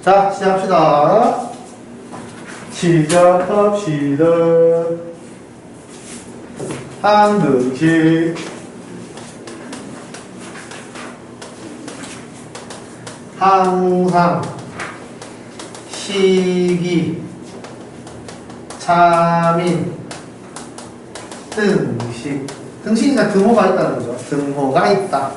자, 시작합시다. 시작합시다. 항등식. 항상 시기 참인 등식. 등식이니까 등호가 있다는 거죠. 등호가 있다.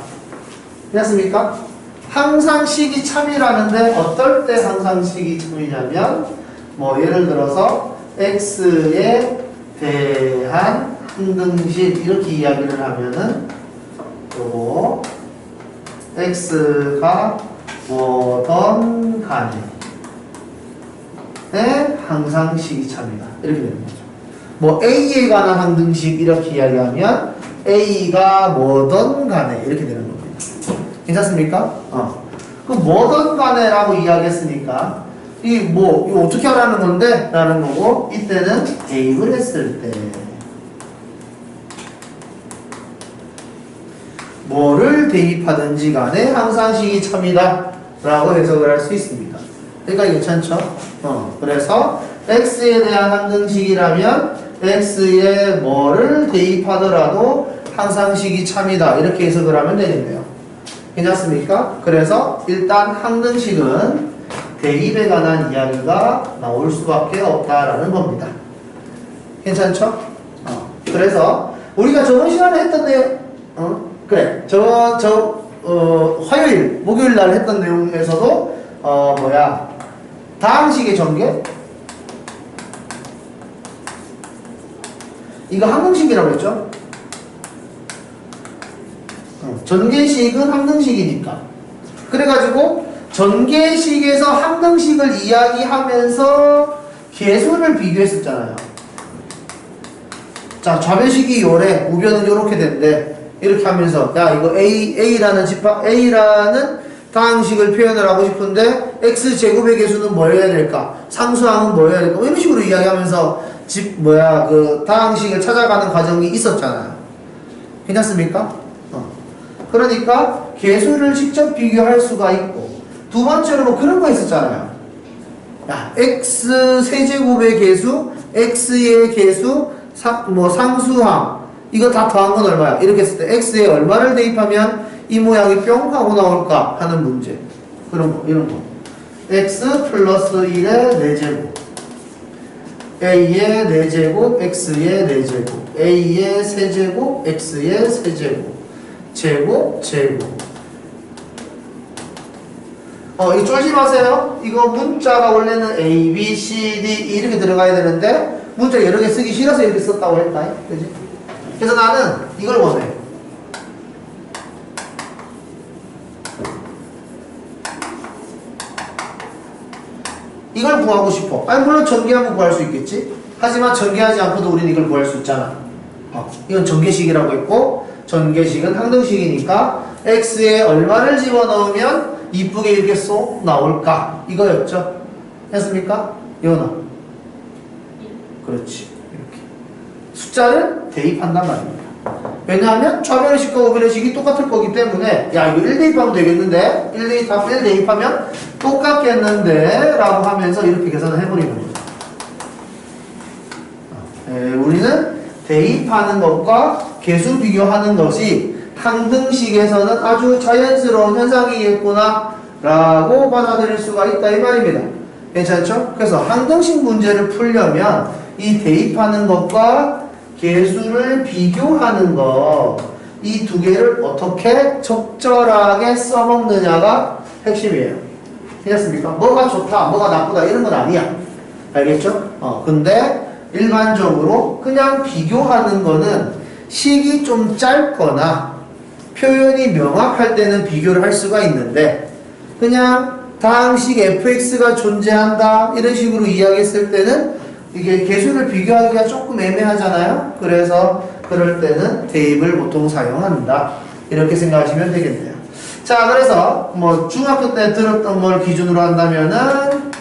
됐습니까? 항상 시기 참이라는데 어떨 때 항상 시기 참이냐면 뭐 예를 들어서 x에 대한 항등식 이렇게 이야기를 하면은 요거 x가 뭐든 간에 항상 시기 참이다 이렇게 되는 거죠. 뭐 a에 관한 항등식 이렇게 이야기하면 a가 뭐든 간에 이렇게 되는 겁니다. 괜찮습니까? 그 뭐든 간에라고 이야기했으니까 이거 어떻게 하라는 건데? 라는 거고 이때는 대입을 했을 때 뭐를 대입하든지 간에 항상 시기 참이다 라고 해석을 할 수 있습니다. 그러니까 괜찮죠? 그래서 x에 대한 항등식이라면 x에 뭐를 대입하더라도 항상 시기 참이다 이렇게 해석을 하면 되겠네요. 괜찮습니까? 그래서 일단 항등식은 대입에 관한 이야기가 나올 수밖에 없다라는 겁니다. 괜찮죠? 그래서 우리가 저번 시간에 했던 내용, 그래, 화요일, 목요일 날 했던 내용에서도 다항식의 전개? 이거 항등식이라고 했죠? 전개식은 항등식이니까. 그래가지고 전개식에서 항등식을 이야기하면서 계수를 비교했었잖아요. 자, 좌변식이 요래, 우변은 요렇게 된대. 이렇게 하면서 야 이거 A라는 다항식을 표현을 하고 싶은데 X제곱의 개수는 뭐 해야 될까? 상수항은 뭐 해야 될까? 이런 식으로 이야기하면서 그 다항식을 찾아가는 과정이 있었잖아요. 괜찮습니까? 그러니까 개수를 직접 비교할 수가 있고 두 번째로 뭐 그런 거 있었잖아요. 야, X 세제곱의 개수, X의 개수, 상수항 이거 다 더한 건 얼마야? 이렇게 했을 때 X에 얼마를 대입하면 이 모양이 뿅 하고 나올까 하는 문제. 그런 거, 이런 거. X 플러스 1의 4제곱 A의 4제곱, X의 4제곱 A의 세제곱, X의 세제곱 제곱. 이거 쫄지 마세요. 이거 문자가 원래는 A, B, C, D 이렇게 들어가야 되는데 문자 여러 개 쓰기 싫어서 이렇게 썼다고 했다. 그지? 그래서 나는 이걸 원해. 이걸 구하고 싶어. 아니 물론 전개하면 구할 수 있겠지. 하지만 전개하지 않고도 우리는 이걸 구할 수 있잖아. 이건 전개식이라고 했고 전개식은 항등식이니까 x에 얼마를 집어넣으면 이쁘게 이렇게 쏙 나올까 이거였죠. 했습니까? 예원아. 그렇지. 이렇게 숫자를 대입한단 말입니다. 왜냐하면 좌변의식과 우변의식이 똑같을 거기 때문에 야 이거 1 대입하면 되겠는데 1 대입하면 똑같겠는데 라고 하면서 이렇게 계산을 해버리는 거죠. 우리는 대입하는 것과 개수 비교하는 것이 항등식에서는 아주 자연스러운 현상이겠구나 라고 받아들일 수가 있다 이 말입니다. 괜찮죠? 그래서 항등식 문제를 풀려면 이 대입하는 것과 개수를 비교하는 것 이 두 개를 어떻게 적절하게 써먹느냐가 핵심이에요. 괜찮습니까? 뭐가 좋다 뭐가 나쁘다 이런 건 아니야. 알겠죠? 근데 일반적으로 그냥 비교하는 거는 식이 좀 짧거나 표현이 명확할 때는 비교를 할 수가 있는데 그냥 다항식 fx가 존재한다 이런 식으로 이야기했을 때는 이게 개수를 비교하기가 조금 애매하잖아요. 그래서 그럴 때는 대입을 보통 사용한다 이렇게 생각하시면 되겠네요. 자, 그래서 뭐 중학교 때 들었던 걸 기준으로 한다면은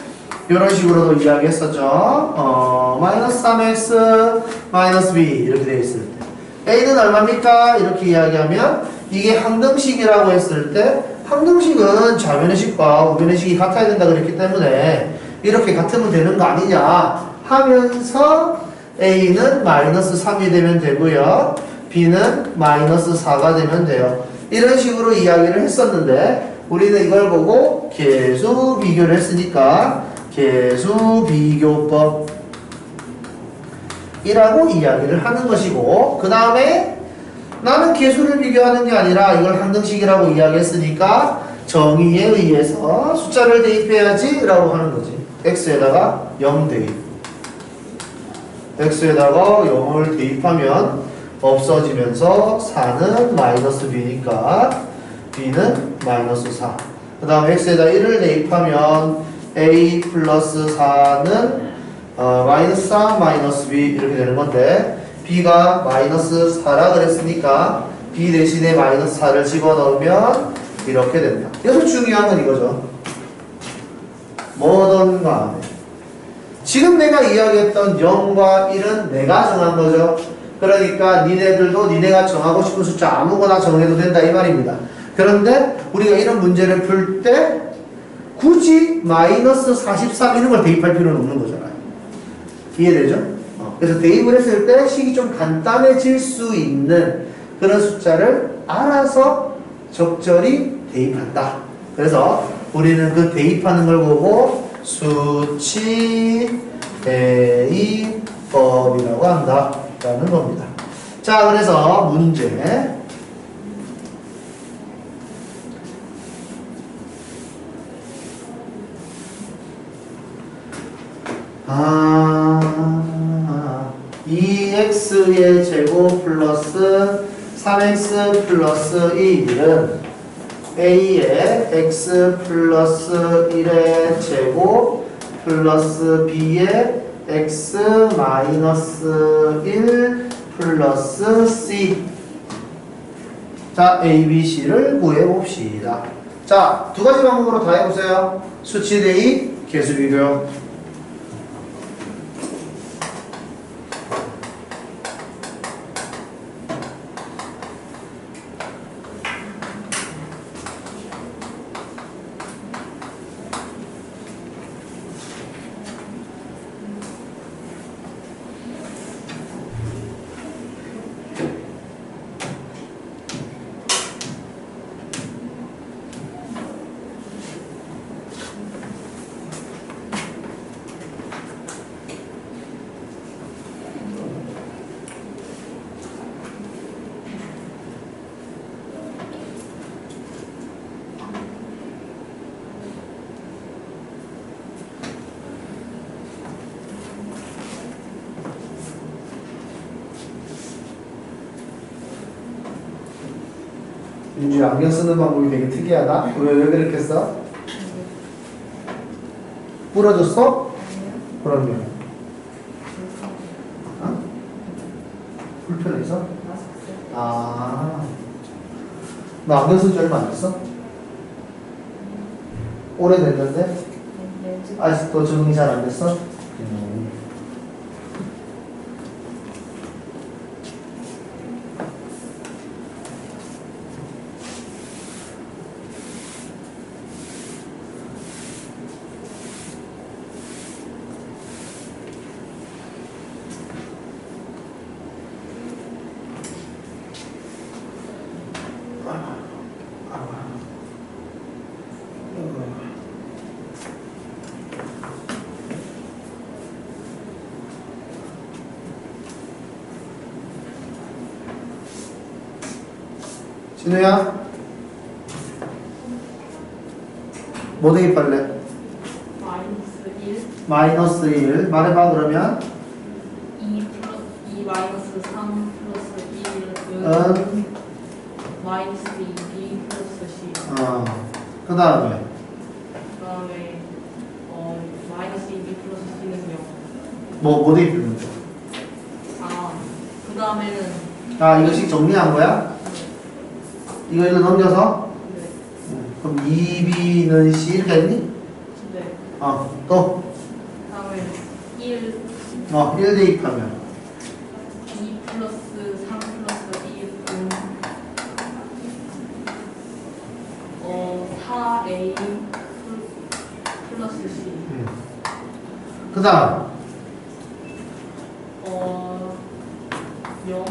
이런 식으로도 이야기했었죠. 마이너스 3x 마이너스 b 이렇게 되어 있을 때 A는 얼마입니까? 이렇게 이야기하면 이게 항등식이라고 했을 때 항등식은 좌변의식과 우변의식이 같아야 된다 그랬기 때문에 이렇게 같으면 되는 거 아니냐 하면서 A는 마이너스 3이 되면 되고요. B는 마이너스 4가 되면 돼요. 이런 식으로 이야기를 했었는데 우리는 이걸 보고 계수 비교를 했으니까 계수 비교법 이라고 이야기를 하는 것이고, 그 다음에 나는 계수를 비교하는 게 아니라 이걸 항등식이라고 이야기했으니까 정의에 의해서 숫자를 대입해야지 라고 하는 거지. x에다가 0 대입, x에다가 0을 대입하면 없어지면서 4는 마이너스 b니까 b는 마이너스 4. 그 다음 x에다 1을 대입하면 a 플러스 4는 마이너스 4 마이너스 b 이렇게 되는 건데 b가 마이너스 4라 그랬으니까 b 대신에 마이너스 4를 집어넣으면 이렇게 된다. 여기서 중요한 건 이거죠. 뭐든 간에 지금 내가 이야기했던 0과 1은 내가 정한 거죠. 그러니까 니네들도 니네가 정하고 싶은 숫자 아무거나 정해도 된다 이 말입니다. 그런데 우리가 이런 문제를 풀 때 굳이 마이너스 43 이런 걸 대입할 필요는 없는 거잖아요. 이해되죠? 그래서 대입을 했을 때 식이 좀 간단해질 수 있는 그런 숫자를 알아서 적절히 대입한다. 그래서 우리는 그 대입하는 걸 보고 수치 대입법이라고 한다 라는 겁니다. 자, 그래서 문제2x의 제곱 플러스 3x 플러스 1은 a의 x 플러스 1의 제곱 플러스 b의 x 마이너스 1 플러스 c. 자, a, b, c를 구해봅시다. 자, 두 가지 방법으로 다 해보세요. 수치 대입, 계수 비교. 윤주 안경 쓰는 방법이 되게 특이하다. 왜 그렇게 써? 부러졌어? 그러면 불편해서? 아, 너 안경 쓴 지 얼마 안 됐어? 오래됐는데? 아직도 적응이 잘 안 됐어? 진우야? 뭐 대입할래? 마이너스 1 말해봐. 그러면 2 마이너스 3 플러스 1은 마이너스 2b 플러스 c. 그 다음에 마이너스 2b 플러스 c는 0. 뭐 대입하면 돼? 그 다음에는 이거씩 정리한 거야? 이거 넘겨서? 네. 그럼 2b는 c 이렇게 했니? 네. 또? 다음에 1 1 대입하면 2 플러스 3 플러스 1은 4A 플러스 C. 그 다음 0.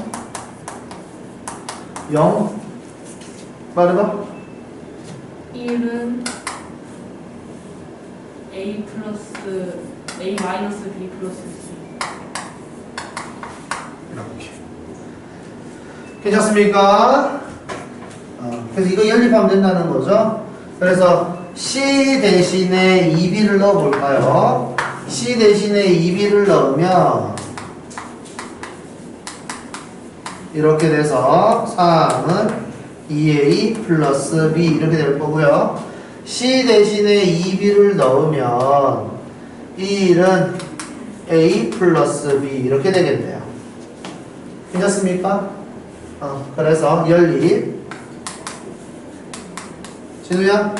0 말해봐. 1은 A 플러스 A 마이너스 B 플러스 C. 이렇게 괜찮습니까? 그래서 이거 연립하면 된다는 거죠. 그래서 C 대신에 2B를 넣어볼까요? C 대신에 2B를 넣으면 이렇게 돼서 사항은 2A 플러스 B 이렇게 될 거고요. C 대신에 2B를 넣으면 이 1은 A 플러스 B 이렇게 되겠네요. 괜찮습니까? 그래서 연립 진우야?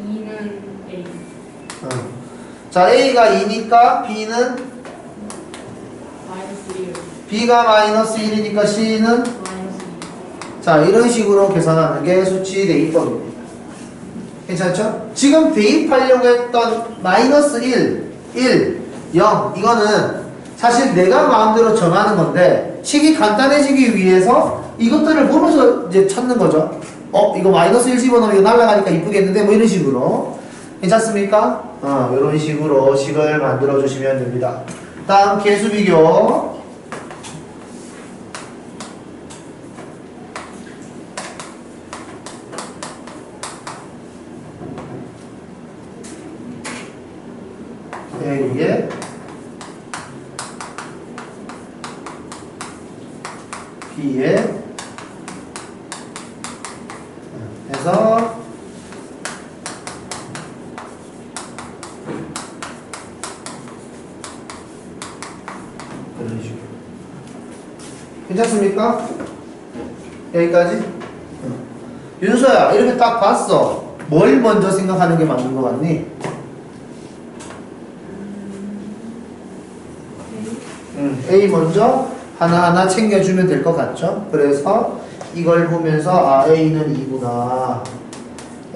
2는 A. 자, A가 2니까 B는 마이너스 1. B가 마이너스 1이니까 C는 마이너스 2. 자, 이런 식으로 계산하는 게 수치 대입법입니다. 괜찮죠? 지금 대입하려고 했던 마이너스 1, 0 이거는 사실 내가 마음대로 정하는 건데 식이 간단해지기 위해서 이것들을 보면서 이제 찾는 거죠. 이거 마이너스 1 집어넣으면 이거 날아가니까 이쁘겠는데 뭐 이런 식으로. 괜찮습니까? 이런 식으로 식을 만들어 주시면 됩니다. 다음 계수 비교. A에 B에 해서 이런 식으로. 괜찮습니까? 여기까지? 윤서야, 이렇게 딱 봤어. 뭘 먼저 생각하는 게 맞는 것 같니? A 먼저 하나하나 챙겨주면 될 것 같죠? 그래서 이걸 보면서 A는 2구나.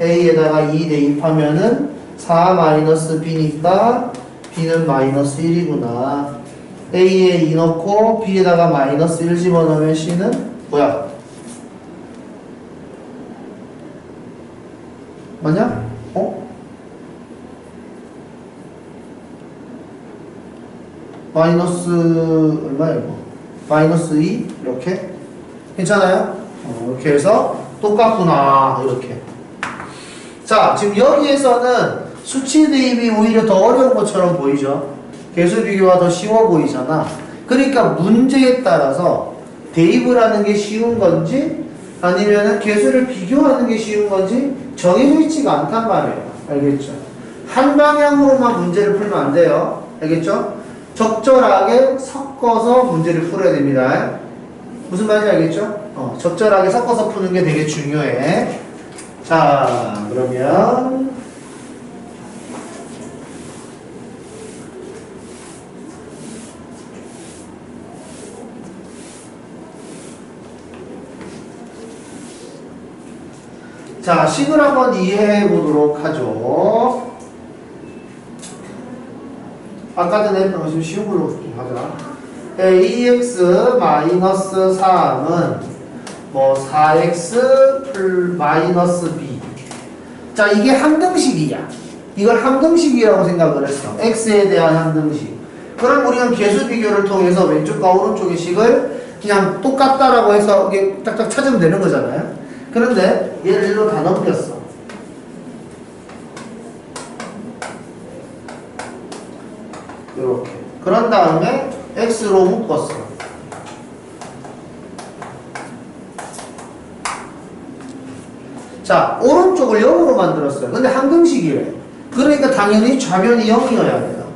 A에다가 2 대입하면은 4-B니까 B는 마이너스 1이구나. A에 2 넣고 B에다가 마이너스 1 집어넣으면 C는 뭐야? 맞냐? 마이너스 얼마야 이거? 마이너스 2 이렇게 괜찮아요? 이렇게 해서 똑같구나 이렇게. 자, 지금 여기에서는 수치 대입이 오히려 더 어려운 것처럼 보이죠? 계수 비교가 더 쉬워 보이잖아. 그러니까 문제에 따라서 대입을 하는 게 쉬운 건지 아니면 계수를 비교하는 게 쉬운 건지 정해져 있지가 않단 말이에요. 알겠죠? 한 방향으로만 문제를 풀면 안 돼요. 알겠죠? 적절하게 섞어서 문제를 풀어야 됩니다. 무슨 말인지 알겠죠? 적절하게 섞어서 푸는 게 되게 중요해. 자, 그러면 자, 식을 한번 이해해 보도록 하죠. 아까 전에 했던 거 좀 쉬운 걸로 좀 하자. ax 마이너스 3은 뭐 4x 마이너스 b. 자, 이게 항등식이야. 이걸 항등식이라고 생각을 했어. x에 대한 항등식. 그럼 우리는 계수 비교를 통해서 왼쪽과 오른쪽의 식을 그냥 똑같다라고 해서 이게 딱딱 찾으면 되는 거잖아요. 그런데 얘를 일로 다 넘겼어. 이렇게. 그런 다음에 x로 묶었어. 자, 오른쪽을 0으로 만들었어요. 근데 항등식이래. 그러니까 당연히 좌변이 0이어야 돼요.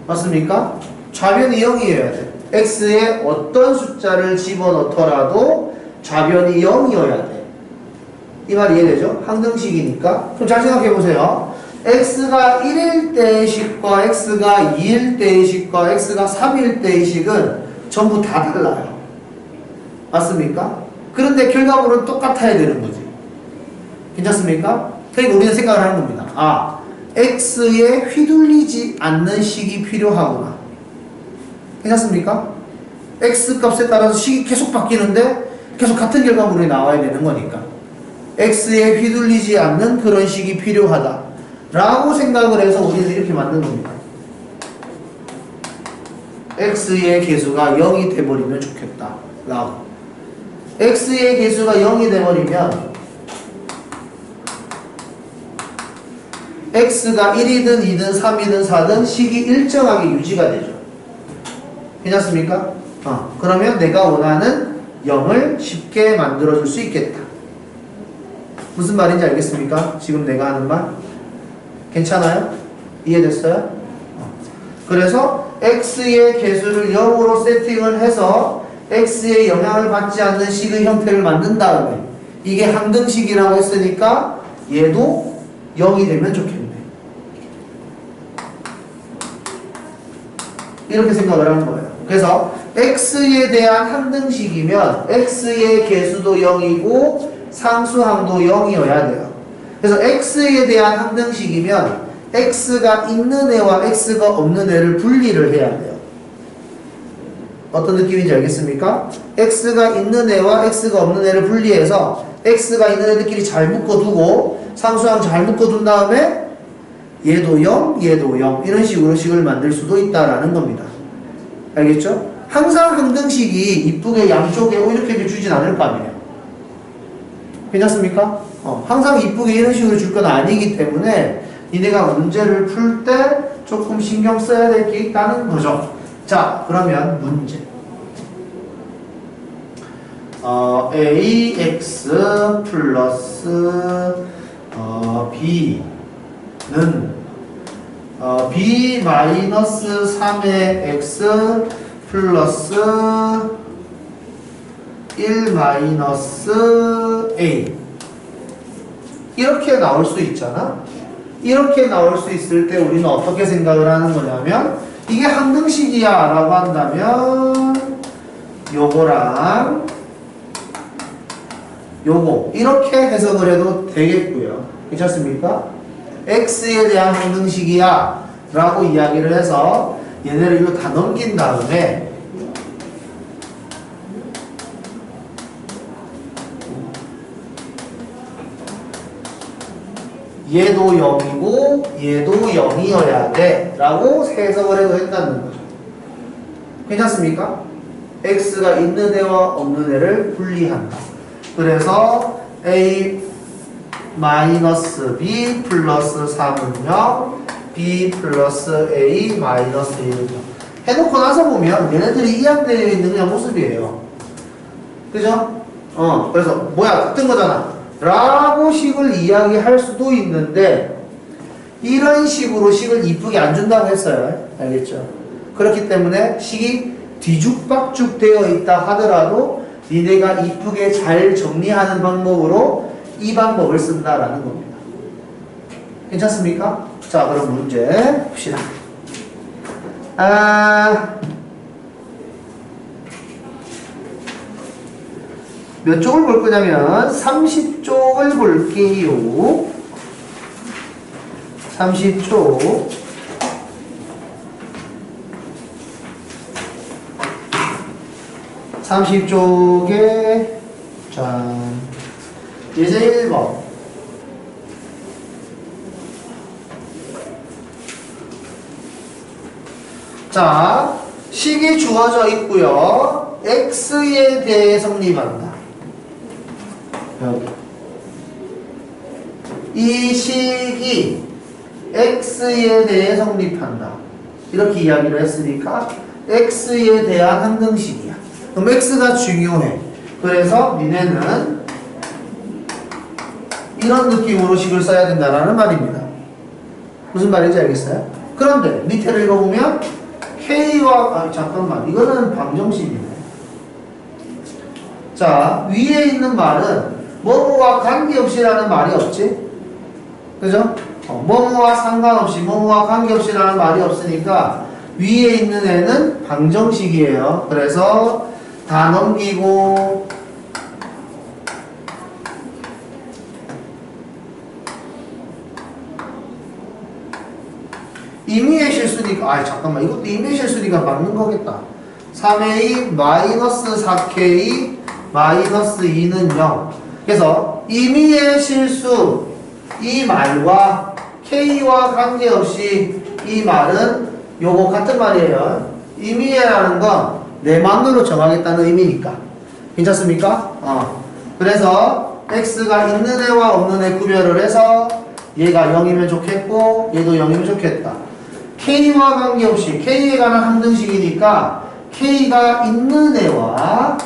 맞습니까? 좌변이 0이어야 돼. x에 어떤 숫자를 집어넣더라도 좌변이 0이어야 돼. 이 말 이해되죠? 항등식이니까. 그럼 잘 생각해 보세요. x가 1일 때의 식과 x가 2일 때의 식과 x가 3일 때의 식은 전부 다 달라요. 맞습니까? 그런데 결과물은 똑같아야 되는 거지. 괜찮습니까? 그러니까 우리는 생각을 하는 겁니다. 아, x에 휘둘리지 않는 식이 필요하구나. 괜찮습니까? x 값에 따라서 식이 계속 바뀌는데 계속 같은 결과물이 나와야 되는 거니까 x에 휘둘리지 않는 그런 식이 필요하다 라고 생각을 해서 우리는 이렇게 만든 겁니다. x의 개수가 0이 돼버리면 좋겠다 라고. x의 개수가 0이 돼버리면 x가 1이든 2든 3이든 4든 식이 일정하게 유지가 되죠. 괜찮습니까? 그러면 내가 원하는 0을 쉽게 만들어줄 수 있겠다. 무슨 말인지 알겠습니까? 지금 내가 하는 말? 괜찮아요? 이해됐어요? 그래서 x의 개수를 0으로 세팅을 해서 x의 영향을 받지 않는 식의 형태를 만든 다음에 이게 항등식이라고 했으니까 얘도 0이 되면 좋겠네. 이렇게 생각을 하는 거예요. 그래서 x에 대한 항등식이면 x의 개수도 0이고 상수항도 0이어야 돼요. 그래서 x에 대한 항등식이면 x가 있는 애와 x가 없는 애를 분리를 해야 돼요. 어떤 느낌인지 알겠습니까? x가 있는 애와 x가 없는 애를 분리해서 x가 있는 애들끼리 잘 묶어두고 상수항 잘 묶어둔 다음에 얘도 0, 얘도 0 이런 식으로 식을 만들 수도 있다라는 겁니다. 알겠죠? 항상 항등식이 이쁘게 양쪽에 이렇게 주진 않을 거 아니에요. 괜찮습니까? 항상 이쁘게 이런 식으로 줄 건 아니기 때문에 니네가 문제를 풀 때 조금 신경 써야 될 게 있다는 거죠. 자, 그러면 문제. ax 플러스 b는 b 마이너스 3의 x 플러스 1 마이너스 a 이렇게 나올 수 있잖아. 이렇게 나올 수 있을 때 우리는 어떻게 생각을 하는 거냐면 이게 항등식이야 라고 한다면 요거랑 요거 이렇게 해석을 해도 되겠고요. 괜찮습니까? x에 대한 항등식이야 라고 이야기를 해서 얘네를 이거 다 넘긴 다음에 얘도 0이고 얘도 0이어야 돼 라고 해석을 해도 된다는 거죠. 괜찮습니까? x가 있는 애와 없는 애를 분리한다. 그래서 a 마이너스 b 플러스 3은 0 b 플러스 a 마이너스 1은 0 해놓고 나서 보면 얘네들이 이항되어 있는 그냥 모습이에요. 그죠? 그래서 뭐야 같은 거잖아 라고 식을 이야기할 수도 있는데 이런 식으로 식을 이쁘게 안 준다고 했어요. 알겠죠? 그렇기 때문에 식이 뒤죽박죽 되어 있다 하더라도 니네가 이쁘게 잘 정리하는 방법으로 이 방법을 쓴다라는 겁니다. 괜찮습니까? 자, 그럼 문제 봅시다. 몇 쪽을 볼 거냐면 30쪽을 볼게요. 30쪽. 자, 예제 1번. 자, 식이 주어져 있고요. x에 대해 성립한다. 여기. 이 식이 x에 대해 성립한다. 이렇게 이야기를 했으니까 x에 대한 항등식이야. 그럼 x가 중요해. 그래서 니네는 이런 느낌으로 식을 써야 된다는 말입니다. 무슨 말인지 알겠어요? 그런데 밑에를 읽어보면 k와 잠깐만 이거는 방정식이네. 자, 위에 있는 말은 뭐뭐와 관계없이라는 말이 없지? 그죠? 뭐뭐와 상관없이 뭐뭐와 관계없이라는 말이 없으니까 위에 있는 애는 방정식이에요. 그래서 다 넘기고 임의의 실수니까, 아 잠깐만, 이것도 임의의 실수니까 맞는 거겠다. 3a 마이너스 4k 마이너스 2는 0. 그래서 임의의 실수 이 말과 k와 관계없이 이 말은 요거 같은 말이에요. 임의라는 건 내 맘대로 정하겠다는 의미니까. 괜찮습니까? 그래서 x가 있는 애와 없는 애 구별을 해서 얘가 0이면 좋겠고 얘도 0이면 좋겠다. k와 관계없이 k에 관한 함등식이니까 k가 있는 애와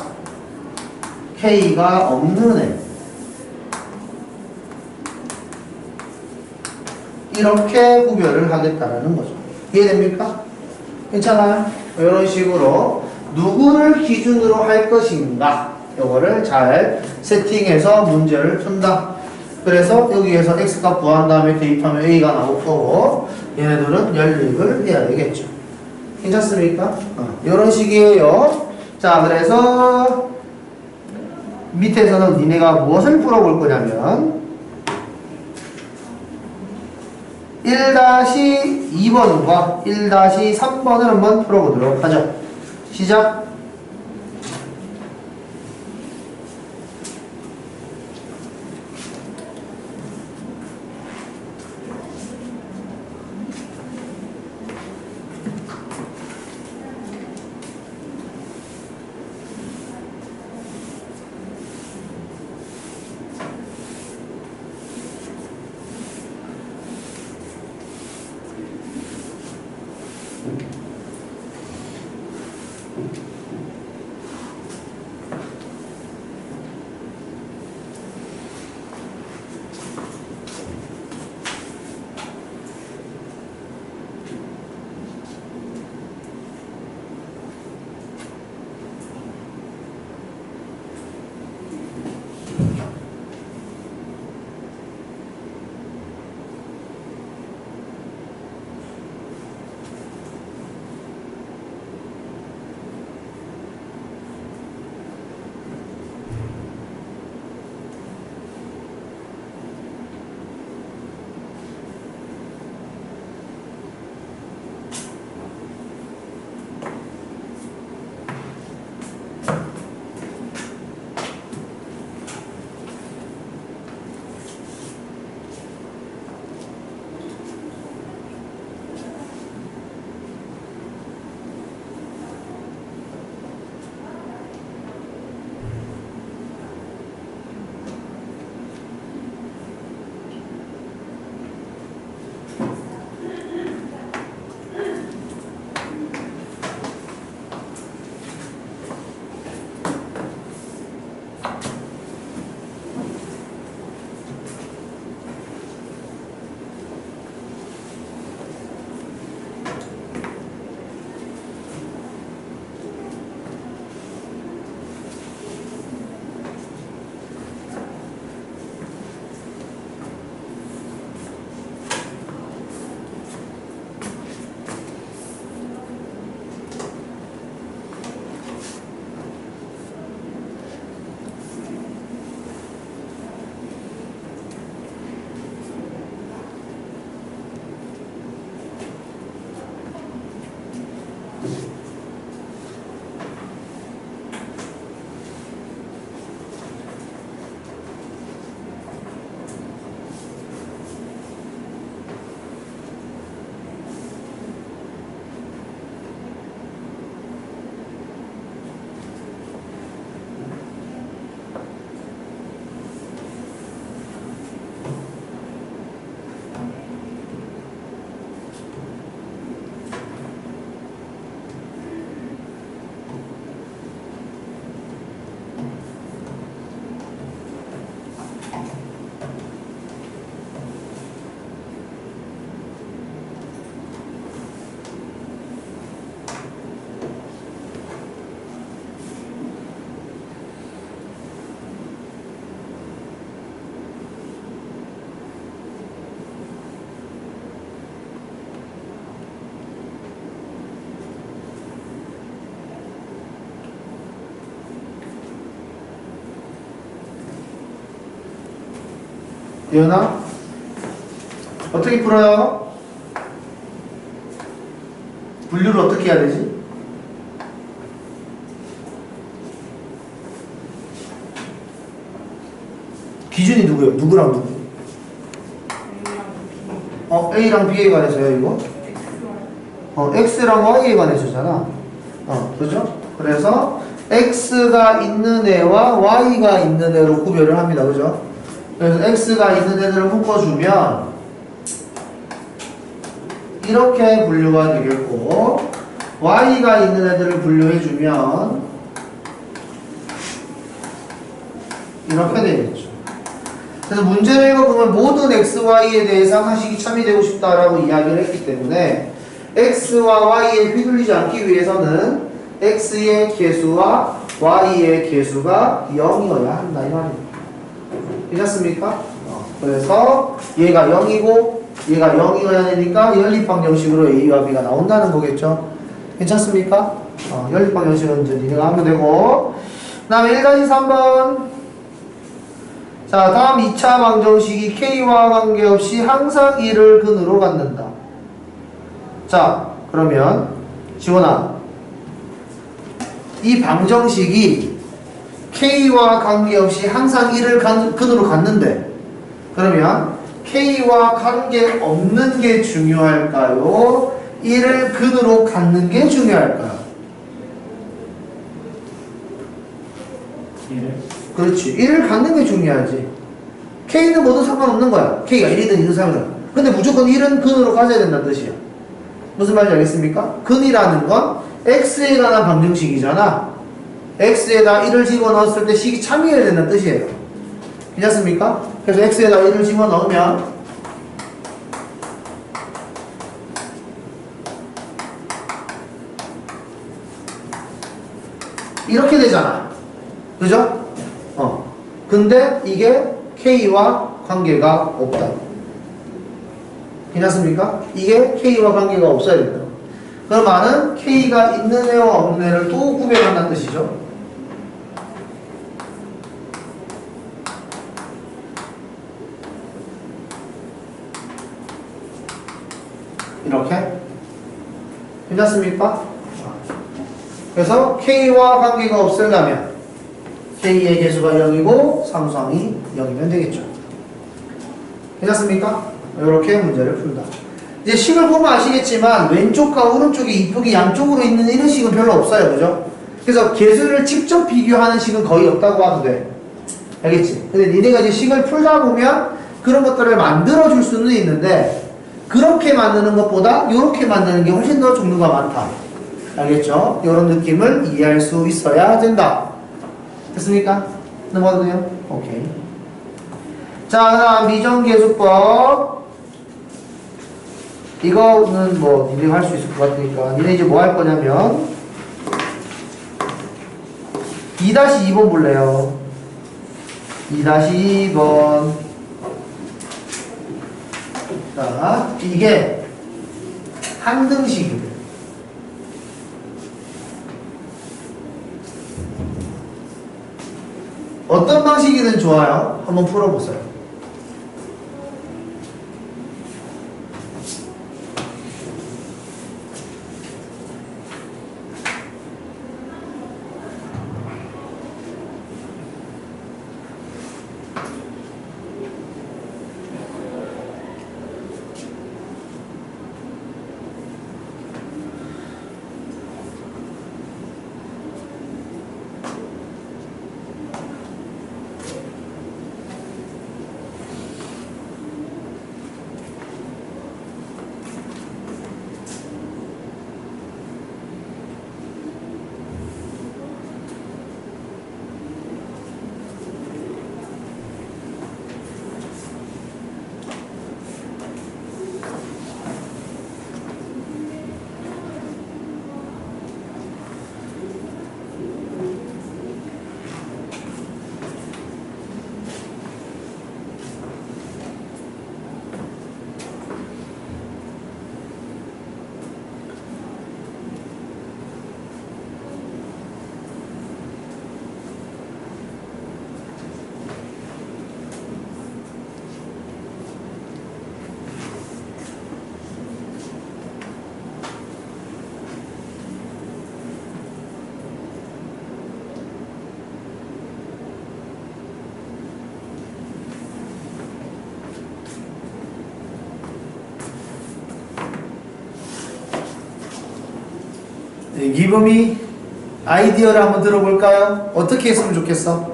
k가 없는 애 이렇게 구별을 하겠다라는 거죠. 이해됩니까? 괜찮아요? 이런 식으로 누구를 기준으로 할 것인가 요거를 잘 세팅해서 문제를 푼다. 그래서 여기에서 x값 구한 다음에 대입하면 a가 나올 거고 얘네들은 연립을 해야 되겠죠. 괜찮습니까? 이런 식이에요. 자, 그래서 밑에서는 니네가 무엇을 풀어볼 거냐면 1-2번과 1-3번을 한번 풀어보도록 하죠. 시작! 예은아? 어떻게 풀어요? 분류를 어떻게 해야 되지? 기준이 누구예요? 누구랑 누구? A랑 B에 관해서요, 이거? X랑 Y에 관해서잖아. 그죠? 그래서 X가 있는 애와 Y가 있는 애로 구별을 합니다. 그죠? 그래서 X가 있는 애들을 묶어주면 이렇게 분류가 되겠고, Y가 있는 애들을 분류해주면 이렇게 되겠죠. 그래서 문제를 읽어보면 모든 XY에 대해서 항상식이 참여되고 싶다라고 이야기를 했기 때문에 X와 Y에 휘둘리지 않기 위해서는 X의 개수와 Y의 개수가 0이어야 한다 이 말입니다. 괜찮습니까? 그래서 얘가 0이고 얘가 0이어야 되니까 연립방정식으로 A와 B가 나온다는 거겠죠. 괜찮습니까? 연립방정식은 이제 니네가 하면 되고, 그 다음에 1-3번. 자, 다음 2차 방정식이 K와 관계없이 항상 1을 근으로 갖는다. 자, 그러면 지원아, 이 방정식이 K와 관계없이 항상 1을 근으로 갖는데, 그러면 K와 관계없는 게 중요할까요? 1을 근으로 갖는 게 중요할까요? 1을? 그렇지. 1을 갖는 게 중요하지. K는 뭐든 상관없는 거야. K가 1이든 2든 상관없어. 근데 무조건 1은 근으로 가져야 된다는 뜻이야. 무슨 말인지 알겠습니까? 근이라는 건 X에 관한 방정식이잖아. X에다 1을 집어넣었을 때 식이 참여해야 된다는 뜻이에요. 괜찮습니까? 그래서 X에다 1을 집어넣으면 이렇게 되잖아. 그죠? 근데 이게 K와 관계가 없다. 괜찮습니까? 이게 K와 관계가 없어야 된다. 그럼 말은 K가 있는 애와 없는 애를 또 구별한다는 뜻이죠. 이렇게. 괜찮습니까? 그래서 K와 관계가 없으려면 K의 개수가 0이고 상수항이 0이면 되겠죠. 괜찮습니까? 이렇게 문제를 푼다. 이제 식을 보면 아시겠지만 왼쪽과 오른쪽이 이쁘게 양쪽으로 있는 이런 식은 별로 없어요. 그죠? 그래서 개수를 직접 비교하는 식은 거의 없다고 봐도 돼. 알겠지? 근데 니네가 이제 식을 풀다 보면 그런 것들을 만들어 줄 수는 있는데 그렇게 만드는 것보다 이렇게 만드는 게 훨씬 더 종류가 많다. 알겠죠? 이런 느낌을 이해할 수 있어야 된다. 됐습니까? 넘어가도 돼요? 오케이. 자, 다음 미정계수법. 이거는 뭐 니네가 할 수 있을 것 같으니까 니네 이제 뭐 할 거냐면 2-2번 볼래요. 2-2번. 자, 이게 항등식이에요. 어떤 방식이든 좋아요. 한번 풀어보세요. Give me 아이디어를 한번 들어볼까요? 어떻게 했으면 좋겠어?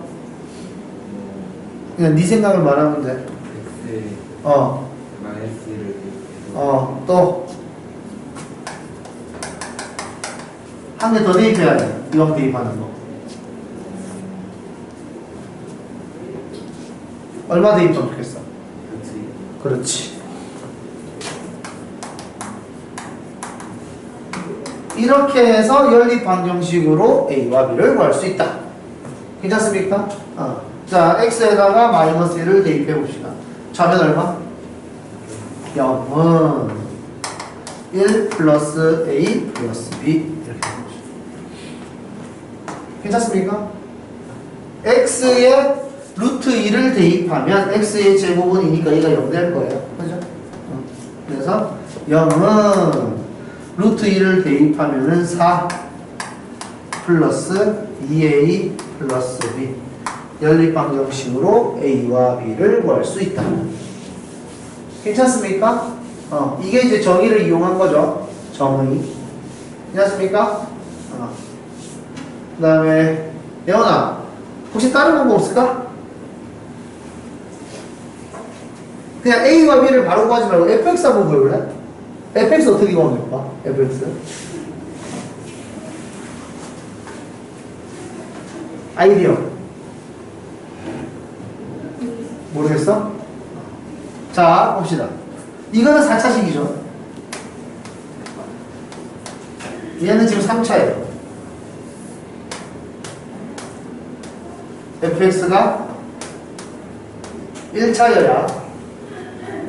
그냥 네 생각을 말하면 돼. X 어, 마이너스를 대입해서 또. 한 개 더 대입해야 돼. 이왕 대입하는 거. 얼마 대입하면 좋겠어? 그렇지. 그렇지. 이렇게 해서 연립 방정식으로 A와 B를 구할 수 있다. 괜찮습니까? 자, X에다가 마이너스 1을 대입해 봅시다. 좌면 얼마? 0은 1 플러스 A 플러스 B 이렇게 해봅시다. 괜찮습니까? X에 루트 2를 대입하면 X의 제곱은 얘가 0 될 거예요. 그죠? 그래서 0은 루트 2를 대입하면은 4 플러스 2A 플러스 B 연립방정식으로 A와 B를 구할 수 있다. 괜찮습니까? 이게 이제 정의를 이용한 거죠. 정의. 괜찮습니까? 그 다음에 예원아 혹시 다른 방법 없을까? 그냥 A와 B를 바로 구하지 말고 fx 한번 구해볼래? fx 어떻게 구하면 될까? fx 아이디어 모르겠어? 자 봅시다. 이거는 4차식이죠. 얘는 지금 3차예요. fx가 1차여야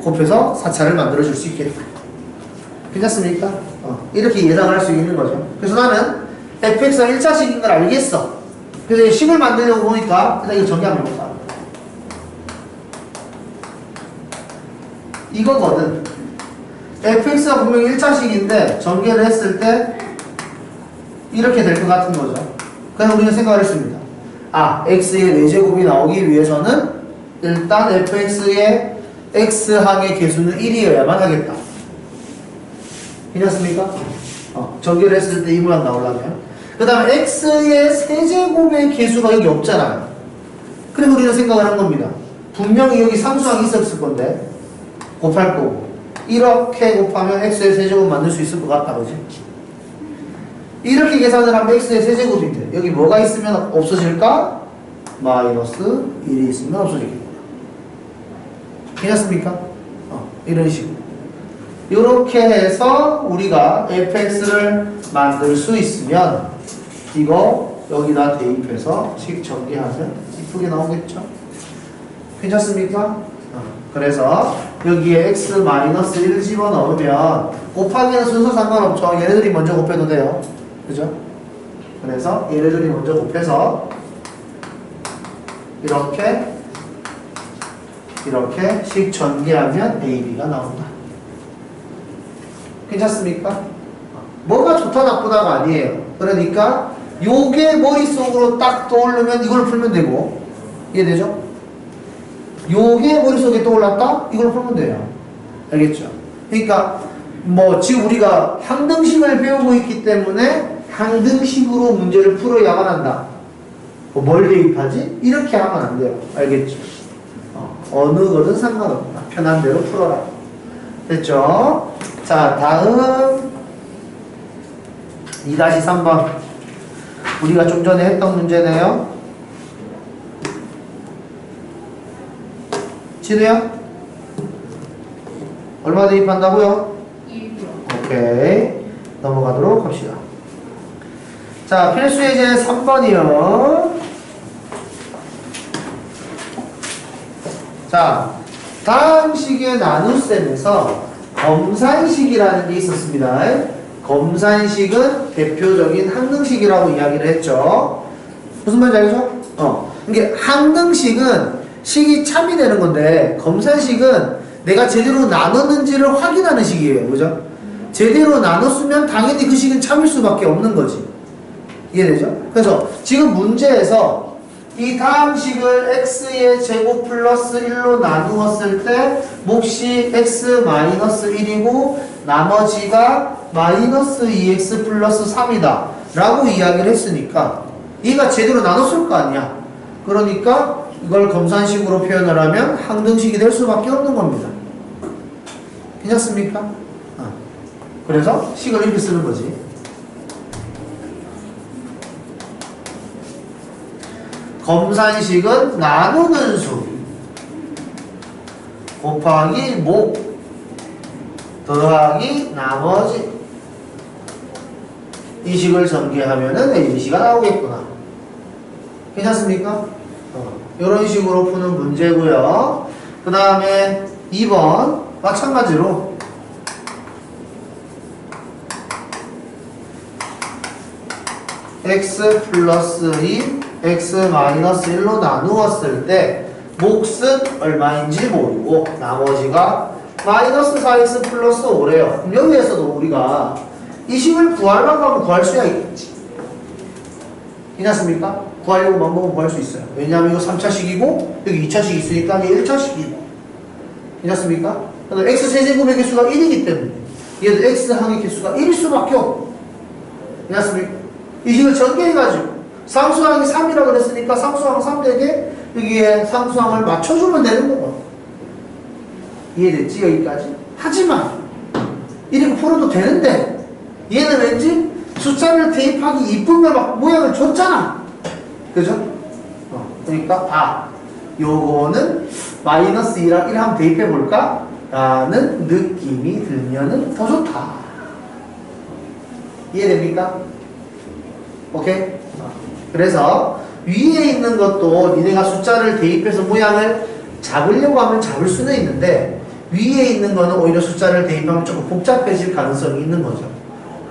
곱해서 4차를 만들어줄 수 있겠다. 괜찮습니까? 이렇게 예상할 수 있는 거죠. 그래서 나는 fx가 1차식인 걸 알겠어. 그래서 식을 만들려고 보니까 일단 이거 정리하면 볼까? 이거거든. fx가 분명히 1차식인데 전개를 했을 때 이렇게 될 것 같은 거죠. 그래서 우리는 생각을 했습니다. x의 4제곱이 나오기 위해서는 일단 fx의 x항의 개수는 1이어야만 하겠다. 괜찮습니까? 전개를 했을 때 이 모양 나오려면. 그 다음에 x의 세제곱의 개수가 여기 없잖아요. 그래서 우리는 생각을 한 겁니다. 분명히 여기 상수항이 있었을 건데 곱할 거고 이렇게 곱하면 x의 세제곱 만들 수 있을 것 같다. 그지? 이렇게 계산을 하면 x의 세제곱인데 여기 뭐가 있으면 없어질까? 마이너스 1이 있으면 없어지겠다. 괜찮습니까? 이런 식으로 이렇게 해서 우리가 fx를 만들 수 있으면 이거 여기다 대입해서 식 전개하면 이쁘게 나오겠죠? 괜찮습니까? 그래서 여기에 x-1을 집어넣으면 곱하기는 순서 상관없죠. 얘네들이 먼저 곱해도 돼요. 그죠? 그래서 얘네들이 먼저 곱해서 이렇게 식 전개하면 AB가 나온다. 괜찮습니까? 뭐가 좋다 나쁘다가 아니에요. 그러니까 요게 머릿속으로 딱 떠오르면 이걸 풀면 되고 이해되죠? 요게 머릿속에 떠올랐다? 이걸 풀면 돼요. 알겠죠? 그러니까 뭐 지금 우리가 항등식을 배우고 있기 때문에 항등식으로 문제를 풀어야만 한다. 뭘 대입하지? 이렇게 하면 안 돼요. 알겠죠? 어느 거든 상관없다. 편한 대로 풀어라. 됐죠? 자, 다음 2-3번 우리가 좀 전에 했던 문제네요. 진우야? 얼마 대입한다고요? 1이요. 오케이. 넘어가도록 합시다. 자, 필수예제 3번이요. 자, 다음 식의 나눗셈에서 검산식이라는 게 있었습니다. 검산식은 대표적인 항등식이라고 이야기를 했죠. 무슨 말인지 알죠? 이게 항등식은 식이 참이 되는 건데 검산식은 내가 제대로 나눴는지를 확인하는 식이에요. 그죠? 제대로 나눴으면 당연히 그 식은 참일 수밖에 없는 거지. 이해되죠? 그래서 지금 문제에서 이 다음 식을 x의 제곱 플러스 1로 나누었을 때 몫이 x 마이너스 1이고 나머지가 마이너스 2x 플러스 3이다 라고 이야기를 했으니까 얘가 제대로 나눴을 거 아니야. 그러니까 이걸 검산식으로 표현을 하면 항등식이 될 수밖에 없는 겁니다. 괜찮습니까? 그래서 식을 이렇게 쓰는 거지. 검산식은 나누는 수 곱하기 목 더하기 나머지 이 식을 전개하면은 ABC가 나오겠구나. 괜찮습니까? 이런 식으로 푸는 문제고요. 그 다음에 2번 마찬가지로 x 플러스 2 x 마이너스 1로 나누었을 때 몫은 얼마인지 모르고 나머지가 마이너스 4x 플러스 5래요. 그럼 여기에서도 우리가 이 식을 구하려고 하면 구할 수야 있겠지. 괜찮습니까? 구하려고 방법은 구할 수 있어요. 왜냐하면 이거 3차식이고 여기 2차식이 있으니까 이게 1차식이고. 괜찮습니까? 그래서 x 세제곱의 개수가 1이기 때문에 얘도 x 항의 개수가 1일 수밖에 없고. 괜찮습니까? 이 식을 전개해가지고 상수항이 3이라고 그랬으니까 상수항 3되게 여기에 상수항을 맞춰주면 되는 거거든. 이해됐지? 여기까지? 하지만 이렇게 풀어도 되는데 얘는 왠지 숫자를 대입하기 이쁘면 막 모양을 줬잖아. 그죠? 그러니까 요거는 마이너스 1랑 1 한번 대입해볼까? 라는 느낌이 들면은 더 좋다. 이해됩니까? 오케이? 그래서 위에 있는 것도 니네가 숫자를 대입해서 모양을 잡으려고 하면 잡을 수는 있는데 위에 있는 거는 오히려 숫자를 대입하면 조금 복잡해질 가능성이 있는 거죠.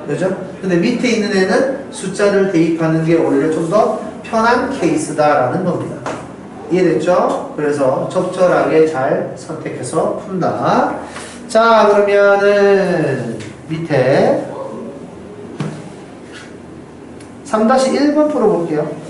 그죠? 근데 밑에 있는 애는 숫자를 대입하는 게 오히려 좀 더 편한 케이스다라는 겁니다. 이해됐죠? 그래서 적절하게 잘 선택해서 푼다. 자, 그러면은 밑에 3-1번 풀어볼게요.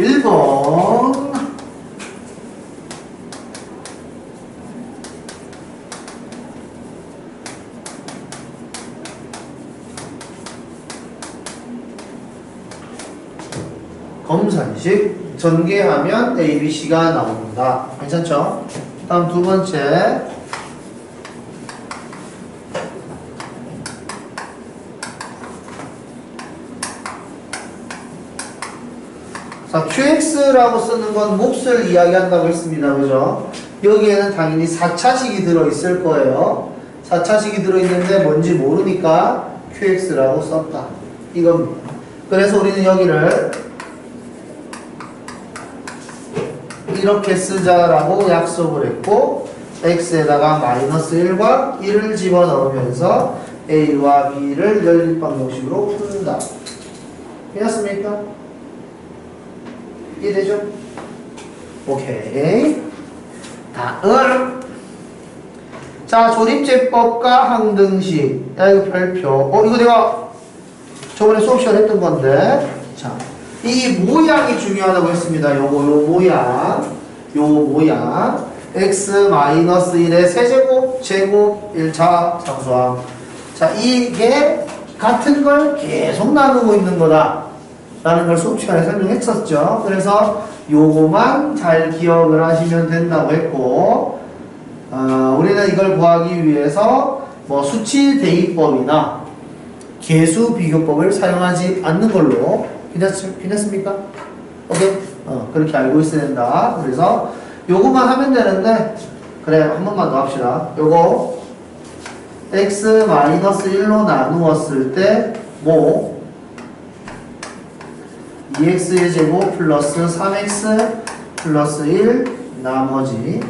1번 검산식 전개하면 ABC가 나옵니다. 괜찮죠? 다음 두 번째 자, QX라고 쓰는 건 몫을 이야기한다고 했습니다. 그죠? 여기에는 당연히 4차식이 들어있을 거예요. 4차식이 들어있는데 뭔지 모르니까 QX라고 썼다. 이겁니다. 그래서 우리는 여기를 이렇게 쓰자라고 약속을 했고 x에다가 마이너스 1과 1을 집어넣으면서 a와 b를 연립방 형식으로 푼다. 이해했습니까? 이해되죠? 오케이. 다음 자, 조립제법과 항등식. 야, 이거 별표. 이거 내가 저번에 수업 시간에 했던 건데. 자, 이 모양이 중요하다고 했습니다. 요 모양. x-1의 세제곱, 제곱, 1차 상수항. 자, 이게 같은 걸 계속 나누고 있는 거다. 라는 걸 수업 시간에 설명했었죠. 그래서 요거만 잘 기억을 하시면 된다고 했고, 우리는 이걸 구하기 위해서 뭐 수치 대입법이나 계수 비교법을 사용하지 않는 걸로 괜찮습니까? 오케이? 그렇게 알고 있어야 된다. 그래서 요거만 하면 되는데, 그래, 한 번만 더 합시다. 요거 x-1로 나누었을 때 뭐 2x의 제곱 플러스 3x 플러스 1 나머지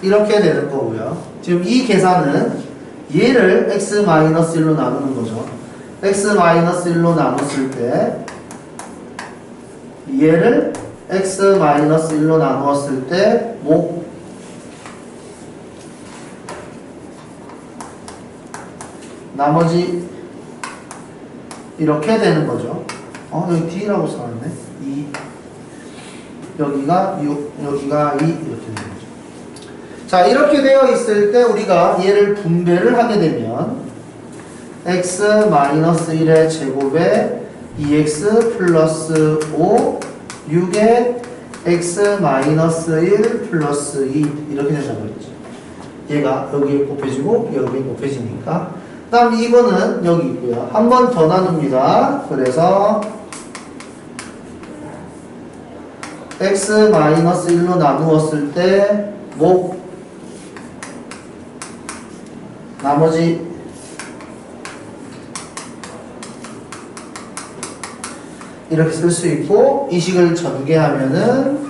이렇게 되는 거고요. 지금 이 계산은 얘를 x-1로 나누는 거죠. x-1로 나눴을 때 얘를 x-1로 나누었을 때 뭐 나머지 이렇게 되는 거죠. 여기 D라고 써놨네. 2 여기가 6 여기가 2 이렇게 되는 거죠. 자, 이렇게 되어 있을 때 우리가 얘를 분배를 하게 되면 x-1의 제곱에 2x 플러스 5 6에 x-1 플러스 2 이렇게 된다고 했죠. 얘가 여기에 곱해지고 여기에 곱해지니까. 그 다음 이거는 여기 있고요. 한 번 더 나눕니다. 그래서 x-1로 나누었을 때 뭐 나머지 이렇게 쓸 수 있고, 이 식을 전개하면은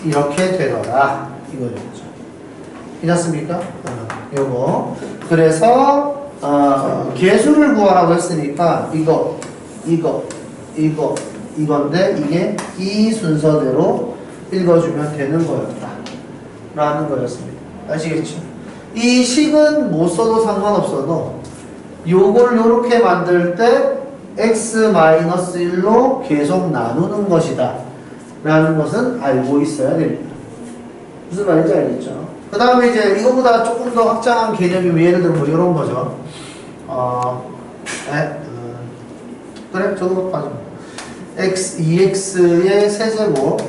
이렇게 되더라. 이거였죠. 괜찮습니까? 요거. 그래서 계수를 구하라고 했으니까 이건데 이게 이 순서대로 읽어주면 되는 거였다. 라는 거였습니다. 아시겠죠? 이 식은 못 써도 상관없어도 요걸 요렇게 만들 때 x-1로 계속 나누는 것이다. 라는 것은 알고 있어야 됩니다. 무슨 말인지 알겠죠? 그 다음에 이제 이거보다 조금 더 확장한 개념이 예를 들면 뭐 이런 거죠. 그래, 저거 빠져. 2x의 세제곱,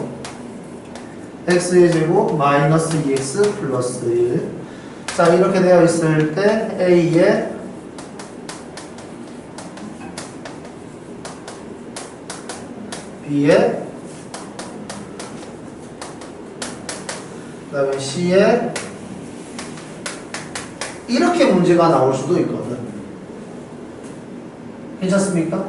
x의 제곱 마이너스 2x 플러스 1. 자, 이렇게 되어 있을 때 a에 b에 그 다음에 C에 이렇게 문제가 나올 수도 있거든. 괜찮습니까?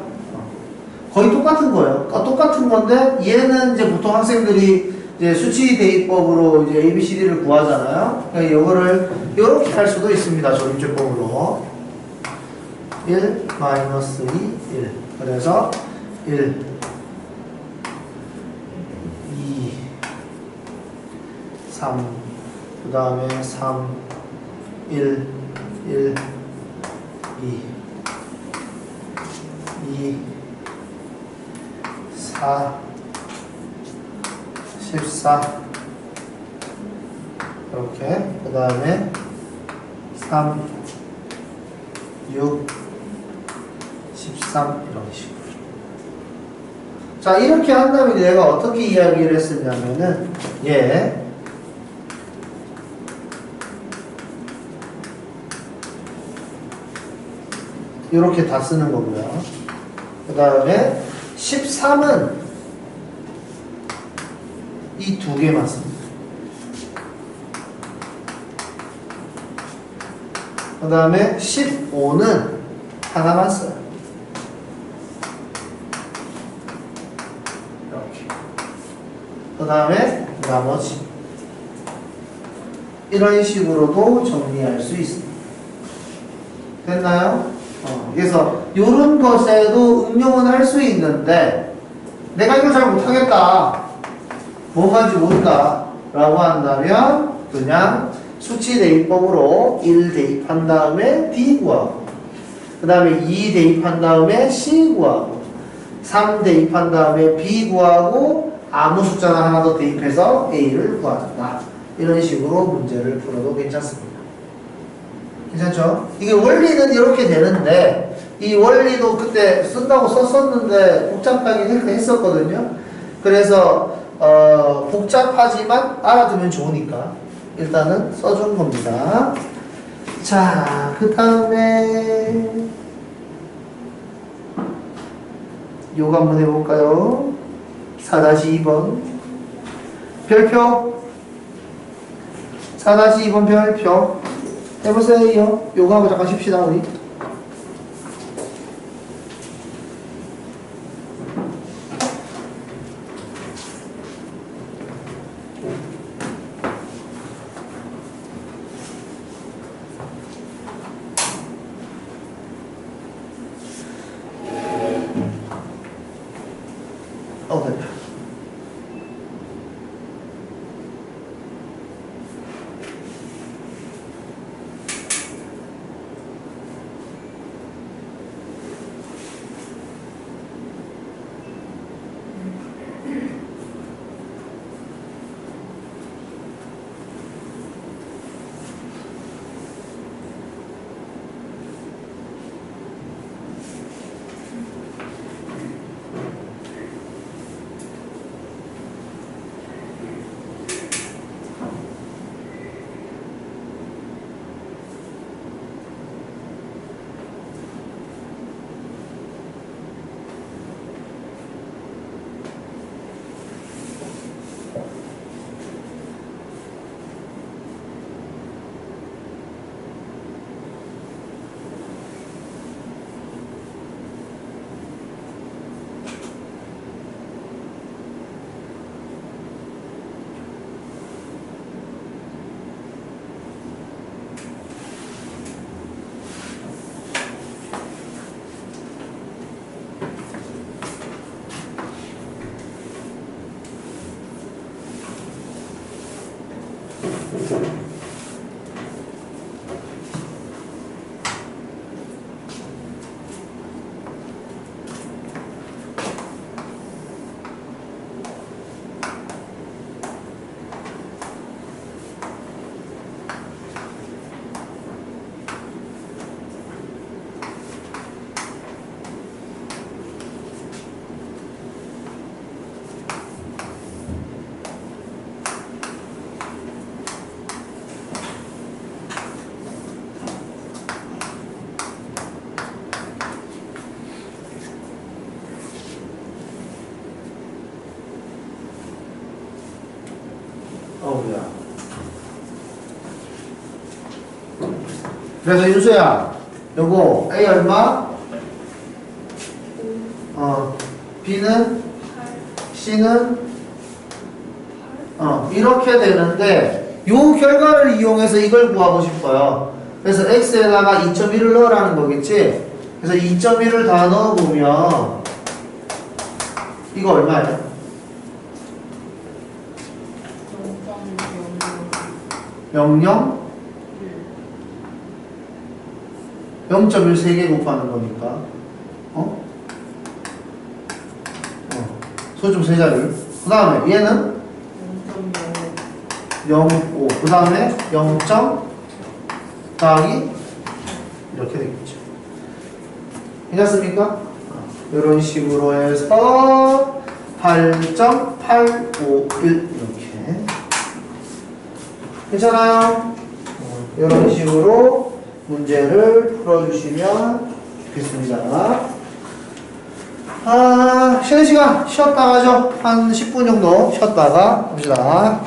거의 똑같은 거예요. 똑같은 건데 얘는 이제 보통 학생들이 이제 수치 대입법으로 이제 ABCD를 구하잖아요. 그러니까 이거를 이렇게 할 수도 있습니다. 조립제법으로 1 마이너스 2 1 그래서 1 3, 그 다음에 3, 1, 1, 2, 2, 4, 14 이렇게 그 다음에 3, 6, 13 이런 식으로. 자, 이렇게 한다면 내가 어떻게 이야기를 했었냐면은 이렇게 다 쓰는 거고요. 그 다음에 13은 이 두 개만 씁니다. 그 다음에 15는 하나만 써요. 이렇게. 그 다음에 나머지. 이런 식으로도 정리할 수 있습니다. 됐나요? 그래서 이런 것에도 응용은 할 수 있는데 내가 이걸 잘 못하겠다. 뭔가인지 모른다. 라고 한다면 그냥 수치 대입법으로 1 대입한 다음에 D 구하고 그 다음에 2 대입한 다음에 C 구하고 3 대입한 다음에 B 구하고 아무 숫자나 하나 더 대입해서 A를 구한다. 이런 식으로 문제를 풀어도 괜찮습니다. 괜찮죠? 이게 원리는 이렇게 되는데 이 원리도 그때 쓴다고 썼었는데 복잡하긴 했었거든요. 그래서 복잡하지만 알아두면 좋으니까 일단은 써준 겁니다. 자, 그 다음에 요거 한번 해볼까요? 4-2번 별표 4-2번 별표 해보세요. 요거 하고 잠깐 쉽시다 우리. 됐다. 어우야. 그래서 윤수야, 요거 A 얼마? B는? C는? 이렇게 되는데 요 결과를 이용해서 이걸 구하고 싶어요. 그래서 X에다가 2.1을 넣으라는 거겠지? 그래서 2.1을 다 넣어보면 이거 얼마예요? 0, 0? 0.1 3개 곱하는 거니까. 소좀 세 자리. 그 다음에 얘는 0.5. 그 다음에 0. 더하기 이렇게 되겠죠. 괜찮습니까? 이런 식으로 해서 8.851 이렇게. 괜찮아요? 이런 식으로 문제를 풀어주시면 좋겠습니다. 쉬는 시간 쉬었다 가죠. 한 10분 정도 쉬었다가 봅시다.